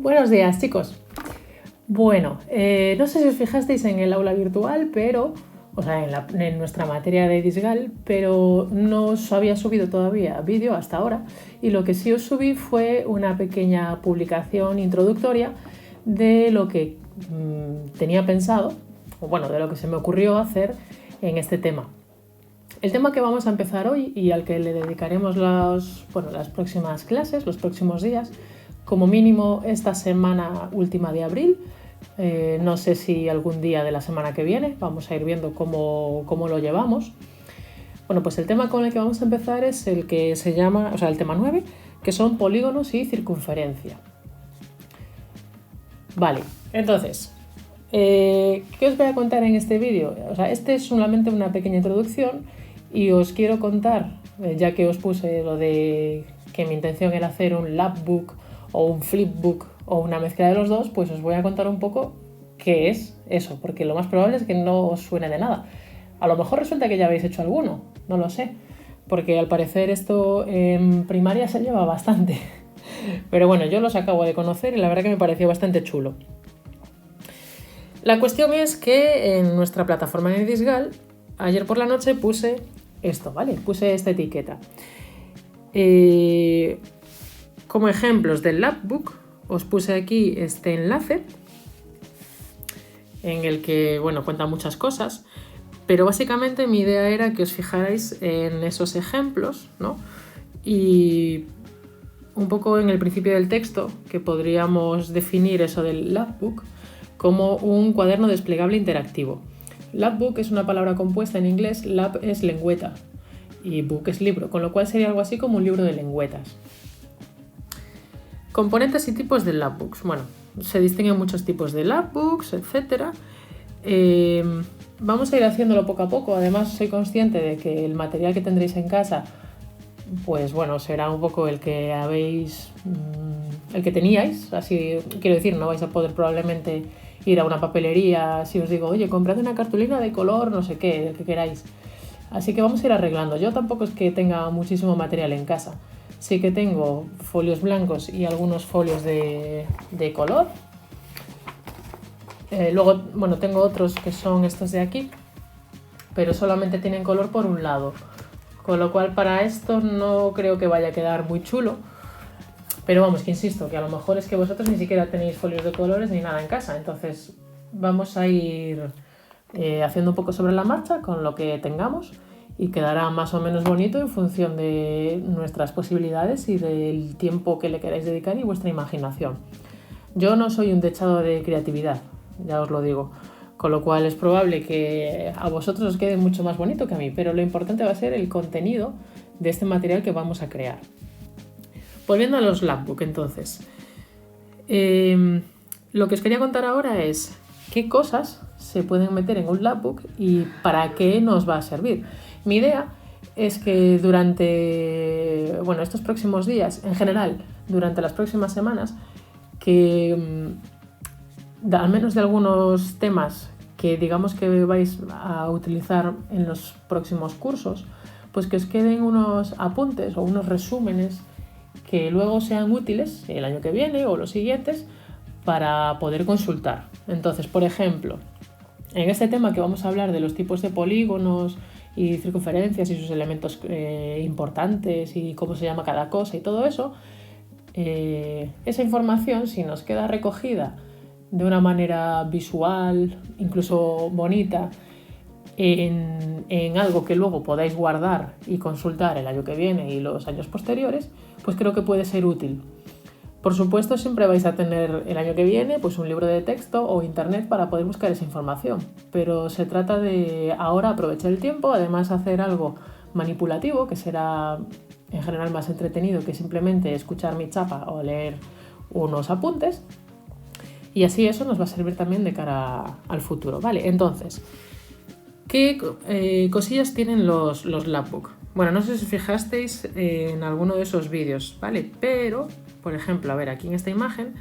Buenos días, chicos. Bueno, no sé si os fijasteis en el aula virtual, en nuestra materia de Disgal, pero no os había subido todavía vídeo hasta ahora, y lo que sí os subí fue una pequeña publicación introductoria de lo que tenía pensado, de lo que se me ocurrió hacer en este tema. El tema que vamos a empezar hoy y al que le dedicaremos las próximas clases, los próximos días, como mínimo esta semana última de abril, no sé si algún día de la semana que viene, vamos a ir viendo cómo lo llevamos. Bueno, pues el tema con el que vamos a empezar es el que se llama, el tema 9, que son polígonos y circunferencia. Vale, entonces, ¿qué os voy a contar en este vídeo? Este es solamente una pequeña introducción y os quiero contar, ya que os puse lo de que mi intención era hacer un labbook o un flipbook o una mezcla de los dos, pues os voy a contar un poco qué es eso, porque lo más probable es que no os suene de nada. A lo mejor resulta que ya habéis hecho alguno, no lo sé, porque al parecer esto en primaria se lleva bastante. Pero bueno, yo los acabo de conocer y la verdad que me pareció bastante chulo. La cuestión es que en nuestra plataforma de Disgal, ayer por la noche puse esto, ¿vale? Puse esta etiqueta. Como ejemplos del labbook, os puse aquí este enlace en el que, cuenta muchas cosas, pero básicamente mi idea era que os fijarais en esos ejemplos, ¿no? Y un poco en el principio del texto, que podríamos definir eso del labbook como un cuaderno desplegable interactivo. Labbook es una palabra compuesta en inglés, lab es lengüeta y book es libro, con lo cual sería algo así como un libro de lengüetas. Componentes y tipos de labbooks. Bueno, se distinguen muchos tipos de labbooks, etc. Vamos a ir haciéndolo poco a poco. Además, soy consciente de que el material que tendréis en casa, será un poco el que teníais. Así, quiero decir, no vais a poder probablemente ir a una papelería si os digo, oye, comprad una cartulina de color, no sé qué, el que queráis. Así que vamos a ir arreglando. Yo tampoco es que tenga muchísimo material en casa. Sí que tengo folios blancos y algunos folios de color. Luego, tengo otros que son estos de aquí, pero solamente tienen color por un lado. Con lo cual para esto no creo que vaya a quedar muy chulo. Pero que insisto, que a lo mejor es que vosotros ni siquiera tenéis folios de colores ni nada en casa. Entonces vamos a ir haciendo un poco sobre la marcha con lo que tengamos. Y quedará más o menos bonito en función de nuestras posibilidades y del tiempo que le queráis dedicar y vuestra imaginación. Yo no soy un dechado de creatividad, ya os lo digo, con lo cual es probable que a vosotros os quede mucho más bonito que a mí, pero lo importante va a ser el contenido de este material que vamos a crear. Volviendo a los labbook, entonces, lo que os quería contar ahora es qué cosas se pueden meter en un labbook y para qué nos va a servir. Mi idea es que durante estos próximos días, en general, durante las próximas semanas, que al menos de algunos temas que digamos que vais a utilizar en los próximos cursos, pues que os queden unos apuntes o unos resúmenes que luego sean útiles el año que viene o los siguientes para poder consultar. Entonces, por ejemplo, en este tema que vamos a hablar de los tipos de polígonos y circunferencias y sus elementos importantes y cómo se llama cada cosa y todo eso, esa información, si nos queda recogida de una manera visual, incluso bonita, en algo que luego podáis guardar y consultar el año que viene y los años posteriores, pues creo que puede ser útil. Por supuesto, siempre vais a tener el año que viene pues un libro de texto o internet para poder buscar esa información, pero se trata de ahora aprovechar el tiempo, además hacer algo manipulativo, que será en general más entretenido que simplemente escuchar mi chapa o leer unos apuntes, y así eso nos va a servir también de cara al futuro. Vale, entonces, ¿qué cosillas tienen los labbook? No sé si os fijasteis en alguno de esos vídeos, ¿vale? Pero, por ejemplo, a ver, aquí en esta imagen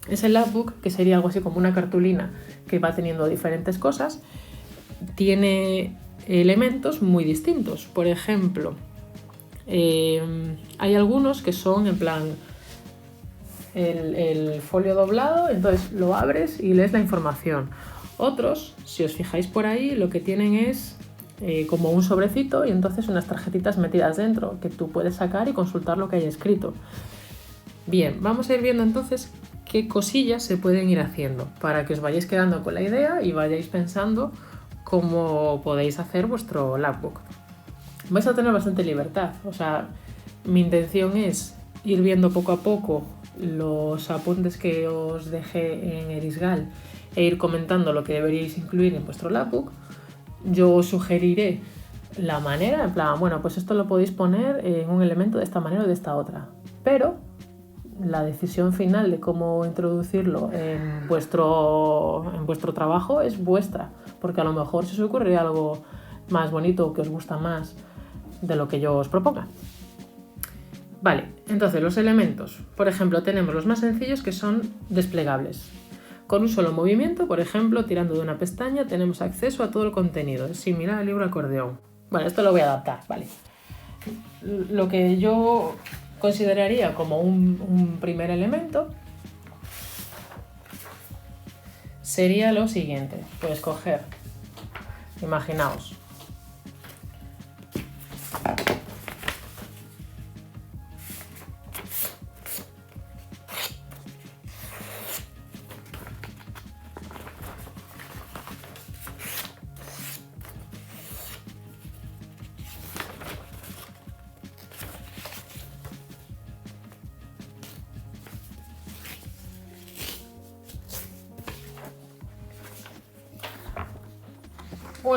es el labbook, que sería algo así como una cartulina que va teniendo diferentes cosas. Tiene elementos muy distintos. Por ejemplo, hay algunos que son en plan el folio doblado, entonces lo abres y lees la información. Otros, si os fijáis por ahí, lo que tienen es como un sobrecito y entonces unas tarjetitas metidas dentro que tú puedes sacar y consultar lo que hay escrito. Bien, vamos a ir viendo entonces qué cosillas se pueden ir haciendo para que os vayáis quedando con la idea y vayáis pensando cómo podéis hacer vuestro lapbook. Vais a tener bastante libertad, o sea, mi intención es ir viendo poco a poco los apuntes que os dejé en Erisgal e ir comentando lo que deberíais incluir en vuestro lapbook. Yo os sugeriré la manera, en plan, bueno, pues esto lo podéis poner en un elemento de esta manera o de esta otra, pero la decisión final de cómo introducirlo en vuestro trabajo es vuestra, porque a lo mejor se os ocurre algo más bonito o que os gusta más de lo que yo os proponga. Vale, entonces los elementos, por ejemplo, tenemos los más sencillos que son desplegables. Con un solo movimiento, por ejemplo, tirando de una pestaña, tenemos acceso a todo el contenido. Es similar al libro acordeón. Bueno, esto lo voy a adaptar, ¿vale? Lo que yo consideraría como un primer elemento sería lo siguiente. Puedes coger, imaginaos,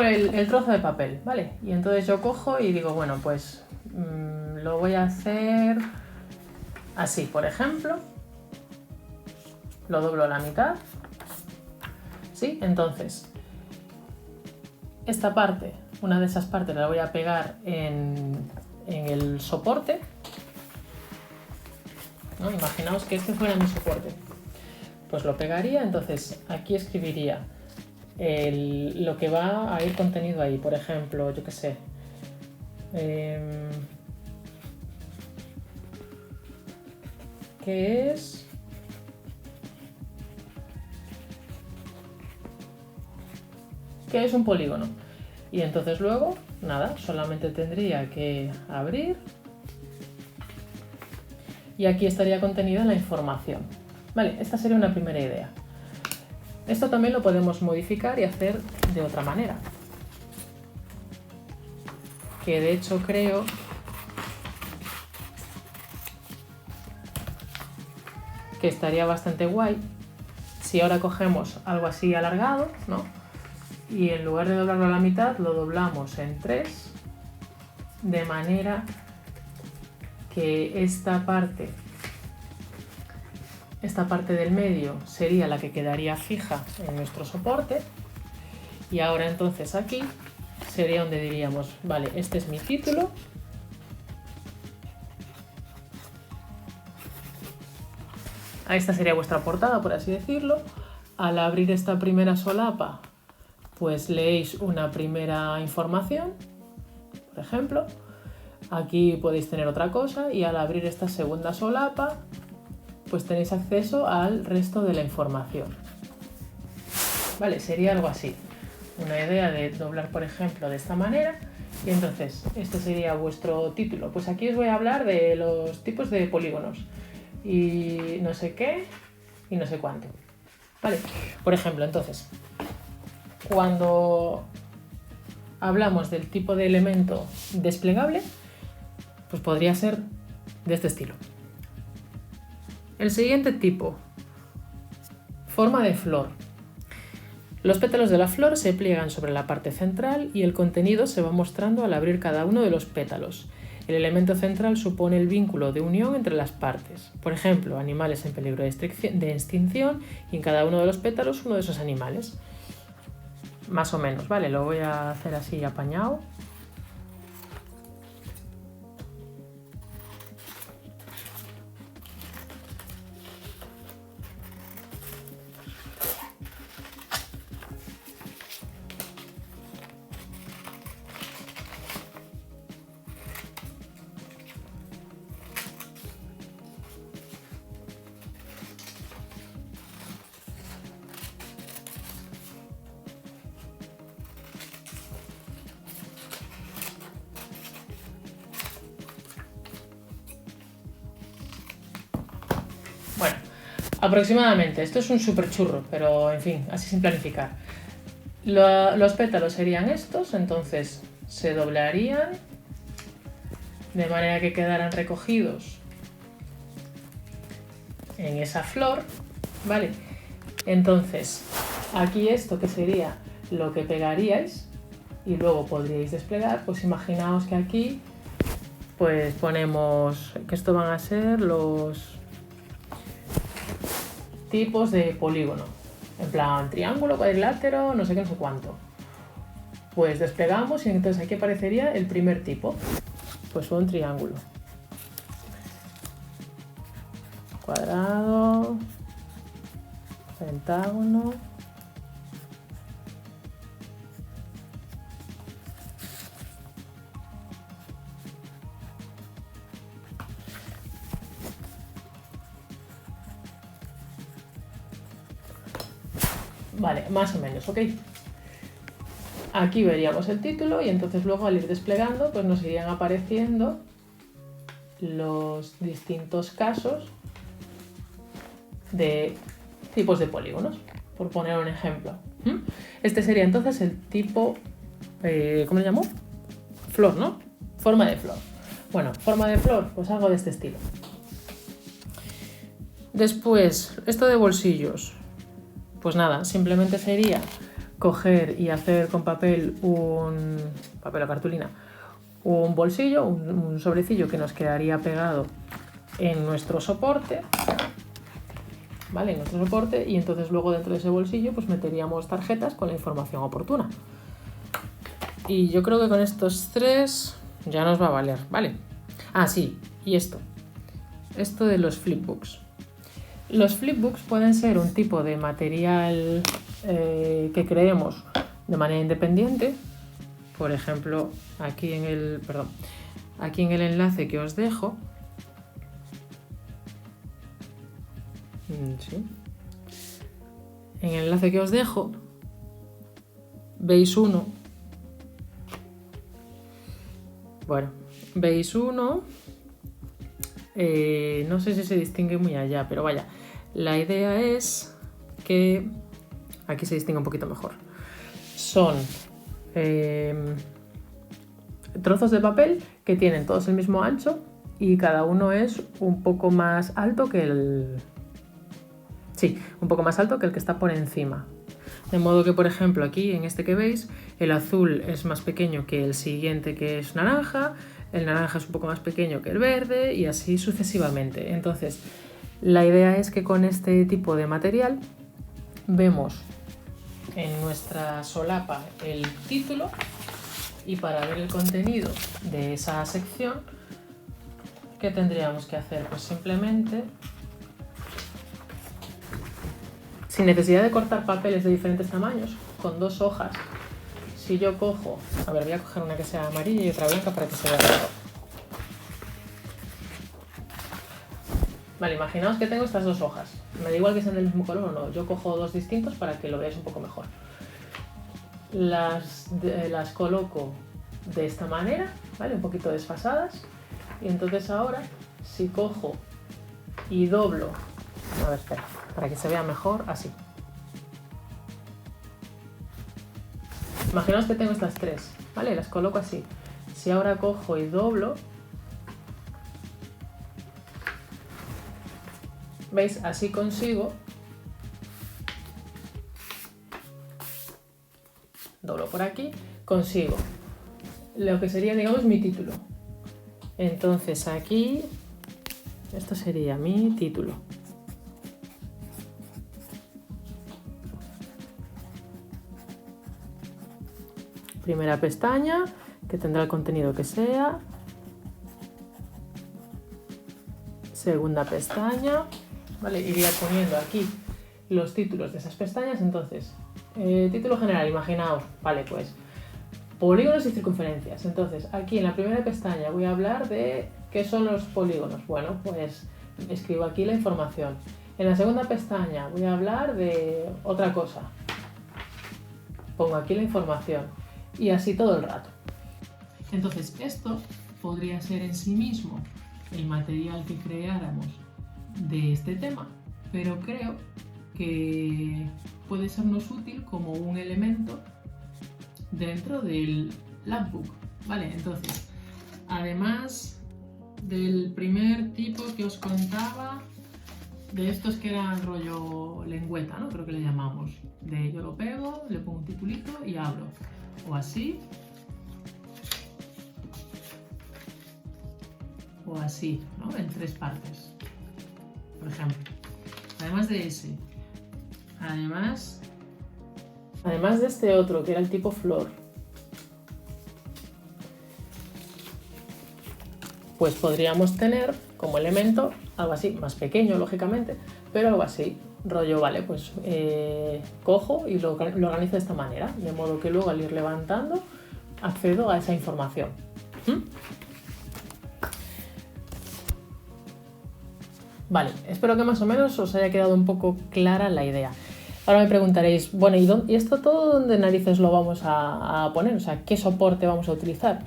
el trozo de papel, ¿vale? Y entonces yo cojo y digo, bueno, pues lo voy a hacer así, por ejemplo. Lo doblo a la mitad. ¿Sí? Entonces, esta parte, una de esas partes la voy a pegar en el soporte, ¿no? Imaginaos que este fuera mi soporte. Pues lo pegaría, entonces aquí escribiría lo que va a ir contenido ahí. Por ejemplo, yo qué sé. ¿Qué es? ¿Qué es un polígono? Y entonces luego, nada, solamente tendría que abrir y aquí estaría contenida la información. Vale, esta sería una primera idea. Esto también lo podemos modificar y hacer de otra manera. Que de hecho creo que estaría bastante guay si ahora cogemos algo así alargado, ¿no? Y en lugar de doblarlo a la mitad, lo doblamos en 3, de manera que esta parte del medio sería la que quedaría fija en nuestro soporte. Y ahora entonces aquí sería donde diríamos, vale, este es mi título. Esta sería vuestra portada, por así decirlo. Al abrir esta primera solapa, pues leéis una primera información, por ejemplo. Aquí podéis tener otra cosa y al abrir esta segunda solapa, pues tenéis acceso al resto de la información. Vale, sería algo así. Una idea de doblar, por ejemplo, de esta manera. Y entonces, este sería vuestro título. Pues aquí os voy a hablar de los tipos de polígonos. Y no sé qué, y no sé cuánto. Vale, por ejemplo, entonces, cuando hablamos del tipo de elemento desplegable, pues podría ser de este estilo. El siguiente tipo, forma de flor. Los pétalos de la flor se pliegan sobre la parte central y el contenido se va mostrando al abrir cada uno de los pétalos. El elemento central supone el vínculo de unión entre las partes. Por ejemplo, animales en peligro de extinción y en cada uno de los pétalos uno de esos animales. Más o menos, ¿vale? Lo voy a hacer así apañado. Aproximadamente, esto es un súper churro, pero en fin, así sin planificar. Los pétalos serían estos, entonces se doblarían de manera que quedaran recogidos en esa flor, ¿vale? Entonces, aquí esto que sería lo que pegaríais y luego podríais desplegar, pues imaginaos que aquí pues ponemos que esto van a ser los tipos de polígono, en plan triángulo, cuadrilátero, no sé qué, no sé cuánto. Pues desplegamos y entonces aquí aparecería el primer tipo, pues un triángulo. Cuadrado, pentágono, vale, más o menos, ¿ok? Aquí veríamos el título y entonces luego al ir desplegando pues nos irían apareciendo los distintos casos de tipos de polígonos, por poner un ejemplo. Este sería entonces el tipo, ¿cómo le llamo? Flor, ¿no? Forma de flor. Bueno, forma de flor, pues algo de este estilo. Después, esto de bolsillos. Pues nada, simplemente sería coger y hacer con papel o cartulina un bolsillo, un sobrecillo que nos quedaría pegado en nuestro soporte, ¿vale? En nuestro soporte, y entonces luego dentro de ese bolsillo pues meteríamos tarjetas con la información oportuna. Y yo creo que con estos 3 ya nos va a valer, ¿vale? Ah, sí, y esto de los flipbooks. Los flipbooks pueden ser un tipo de material que creemos de manera independiente. Por ejemplo, aquí en el enlace que os dejo, ¿sí? En el enlace que os dejo veis uno. Bueno, veis uno. No sé si se distingue muy allá, pero vaya, la idea es que aquí se distingue un poquito mejor. Son trozos de papel que tienen todos el mismo ancho y cada uno es un poco más alto que el que está por encima. De modo que, por ejemplo, aquí en este que veis, el azul es más pequeño que el siguiente, que es naranja, el naranja es un poco más pequeño que el verde y así sucesivamente. Entonces, la idea es que con este tipo de material vemos en nuestra solapa el título y para ver el contenido de esa sección, ¿qué tendríamos que hacer? Pues simplemente, sin necesidad de cortar papeles de diferentes tamaños, con 2 hojas, si yo cojo, a ver, voy a coger una que sea amarilla y otra blanca para que se vea mejor. Vale, imaginaos que tengo estas 2 hojas. Me da igual que sean del mismo color o no. Yo cojo 2 distintos para que lo veáis un poco mejor. Las coloco de esta manera, ¿vale? Un poquito desfasadas. Y entonces ahora, si cojo y doblo, a ver, espera, para que se vea mejor, así. Imaginaos que tengo estas 3, ¿vale? Las coloco así. Si ahora cojo y doblo, ¿veis? Así consigo, doblo por aquí, consigo lo que sería, digamos, mi título. Entonces aquí, esto sería mi título. Primera pestaña, que tendrá el contenido que sea. Segunda pestaña, ¿vale? Iría poniendo aquí los títulos de esas pestañas. Entonces, título general, imaginaos, vale, pues polígonos y circunferencias. Entonces, aquí en la primera pestaña voy a hablar de qué son los polígonos. Bueno, pues escribo aquí la información. En la segunda pestaña voy a hablar de otra cosa. Pongo aquí la información. Y así todo el rato. Entonces, esto podría ser en sí mismo el material que creáramos de este tema, pero creo que puede sernos útil como un elemento dentro del Labbook, ¿vale? Entonces, además del primer tipo que os contaba, de estos que eran rollo lengüeta, ¿no? Creo que le llamamos. De yo lo pego, le pongo un titulito y abro. O así. O así, ¿no? En 3 partes, por ejemplo. Además de ese. Además de este otro, que era el tipo flor. Pues podríamos tener como elemento algo así, más pequeño lógicamente, pero algo así, rollo, vale, pues cojo y lo organizo de esta manera, de modo que luego al ir levantando accedo a esa información. Vale, espero que más o menos os haya quedado un poco clara la idea. Ahora me preguntaréis, bueno, ¿y esto todo dónde narices lo vamos a poner? O sea, ¿qué soporte vamos a utilizar?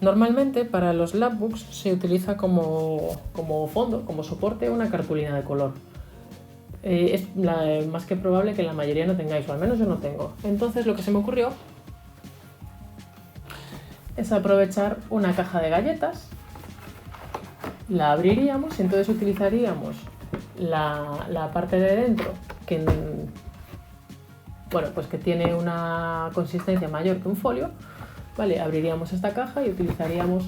Normalmente para los Labbooks se utiliza como fondo, como soporte, una cartulina de color. Es más que probable que la mayoría no tengáis, o al menos yo no tengo. Entonces lo que se me ocurrió es aprovechar una caja de galletas, la abriríamos y entonces utilizaríamos la parte de dentro que, bueno, pues que tiene una consistencia mayor que un folio. Vale, abriríamos esta caja y utilizaríamos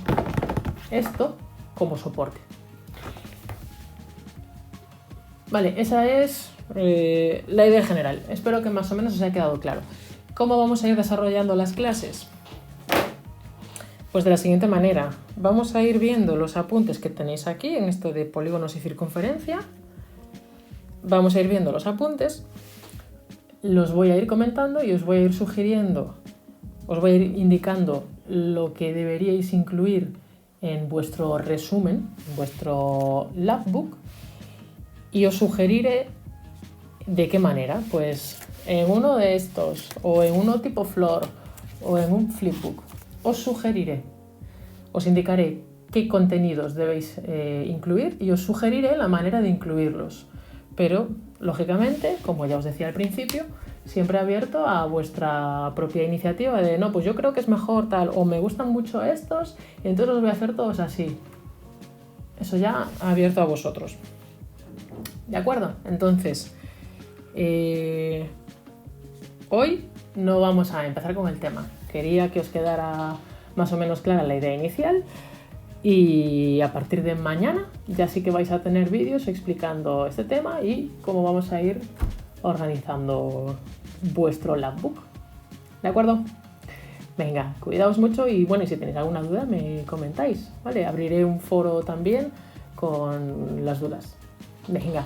esto como soporte. Vale, esa es la idea general. Espero que más o menos os haya quedado claro. ¿Cómo vamos a ir desarrollando las clases? Pues de la siguiente manera. Vamos a ir viendo los apuntes que tenéis aquí en esto de polígonos y circunferencia. Vamos a ir viendo los apuntes. Los voy a ir comentando y os voy a ir sugiriendo, os voy a ir indicando lo que deberíais incluir en vuestro resumen, en vuestro Labbook, y os sugeriré de qué manera. Pues en uno de estos, o en uno tipo flor, o en un flipbook, os sugeriré, os indicaré qué contenidos debéis incluir y os sugeriré la manera de incluirlos. Pero, lógicamente, como ya os decía al principio, siempre abierto a vuestra propia iniciativa de no, pues yo creo que es mejor tal, o me gustan mucho estos y entonces los voy a hacer todos así. Eso ya abierto a vosotros. ¿De acuerdo? Entonces, hoy no vamos a empezar con el tema. Quería que os quedara más o menos clara la idea inicial. Y a partir de mañana ya sí que vais a tener vídeos explicando este tema y cómo vamos a ir organizando vuestro Labbook. ¿De acuerdo? Venga, cuidaos mucho y bueno, y si tenéis alguna duda me comentáis, ¿vale? Abriré un foro también con las dudas. Venga.